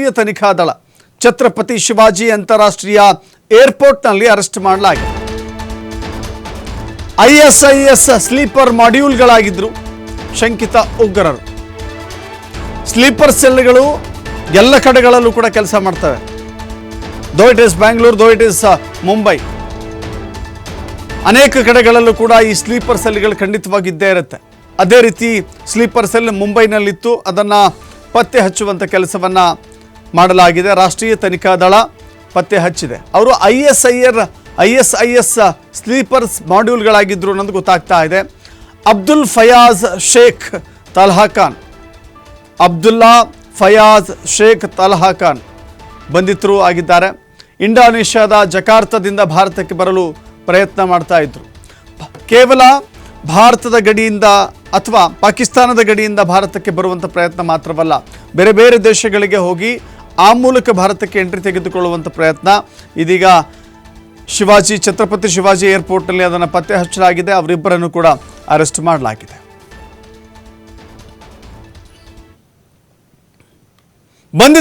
ತನಿಖಾ ದಳ ಛತ್ರಪತಿ ಶಿವಾಜಿ ಅಂತಾರಾಷ್ಟ್ರೀಯ ಏರ್ಪೋರ್ಟ್ನಲ್ಲಿ ಅರೆಸ್ಟ್ ಮಾಡಲಾಗಿದೆ. ISIS ಸ್ಲೀಪರ್ ಮಾಡ್ಯೂಲ್ಗಳಾಗಿದ್ದರು ಶಂಕಿತ ಉಗ್ರರು. ಸ್ಲೀಪರ್ ಸೆಲ್ಗಳು ಎಲ್ಲ ಕಡೆಗಳಲ್ಲೂ ಕೂಡ ಕೆಲಸ ಮಾಡ್ತವೆ. Though it is Bangalore, though it is Mumbai, ಅನೇಕ ಕಡೆಗಳಲ್ಲೂ ಕೂಡ ಈ ಸ್ಲೀಪರ್ ಸೆಲ್ಗಳು ಖಂಡಿತವಾಗಿದ್ದೇ ಇರುತ್ತೆ. ಅದೇ ರೀತಿ ಸ್ಲೀಪರ್ ಸೆಲ್ ಮುಂಬೈನಲ್ಲಿತ್ತು, ಅದನ್ನು ಪತ್ತೆ ಹಚ್ಚುವಂಥ ಕೆಲಸವನ್ನು ಮಾಡಲಾಗಿದೆ. ರಾಷ್ಟ್ರೀಯ ತನಿಖಾ ದಳ ಪತ್ತೆ ಹಚ್ಚಿದೆ. ಅವರು ISIS ಸ್ಲೀಪರ್ಸ್ ಮಾಡ್ಯೂಲ್ಗಳಾಗಿದ್ದರು ಅನ್ನೋದು ಗೊತ್ತಾಗ್ತಾ ಇದೆ. ಅಬ್ದುಲ್ ಫಯಾಜ್ ಶೇಖ್ ತಲ್ಹಾ ಖಾನ್, ಅಬ್ದುಲ್ಲಾ ಫಯಾಜ್ ಶೇಖ್ ತಲ್ಹಾ ಖಾನ್ ಬಂಧಿತರು ಆಗಿದ್ದಾರೆ. ಇಂಡೋನೇಷ್ಯಾದ ಜಕಾರ್ತದಿಂದ ಭಾರತಕ್ಕೆ ಬರಲು ಪ್ರಯತ್ನ ಮಾಡ್ತಾ ಇದ್ರು. ಕೇವಲ ಭಾರತದ ಗಡಿಯಿಂದ ಅಥವಾ ಪಾಕಿಸ್ತಾನದ ಗಡಿಯಿಂದ ಭಾರತಕ್ಕೆ ಬರುವಂಥ ಪ್ರಯತ್ನ ಮಾತ್ರವಲ್ಲ, ಬೇರೆ ಬೇರೆ ದೇಶಗಳಿಗೆ ಹೋಗಿ ಆ ಮೂಲಕ ಭಾರತಕ್ಕೆ ಎಂಟ್ರಿ ತೆಗೆದುಕೊಳ್ಳುವಂಥ ಪ್ರಯತ್ನ. ಇದೀಗ ಛತ್ರಪತಿ ಶಿವಾಜಿ ಏರ್ಪೋರ್ಟ್ನಲ್ಲಿ ಅದನ್ನು ಪತ್ತೆ ಹಚ್ಚಲಾಗಿದೆ. ಅವರಿಬ್ಬರನ್ನು ಕೂಡ ಅರೆಸ್ಟ್ ಮಾಡಲಾಗಿದೆ.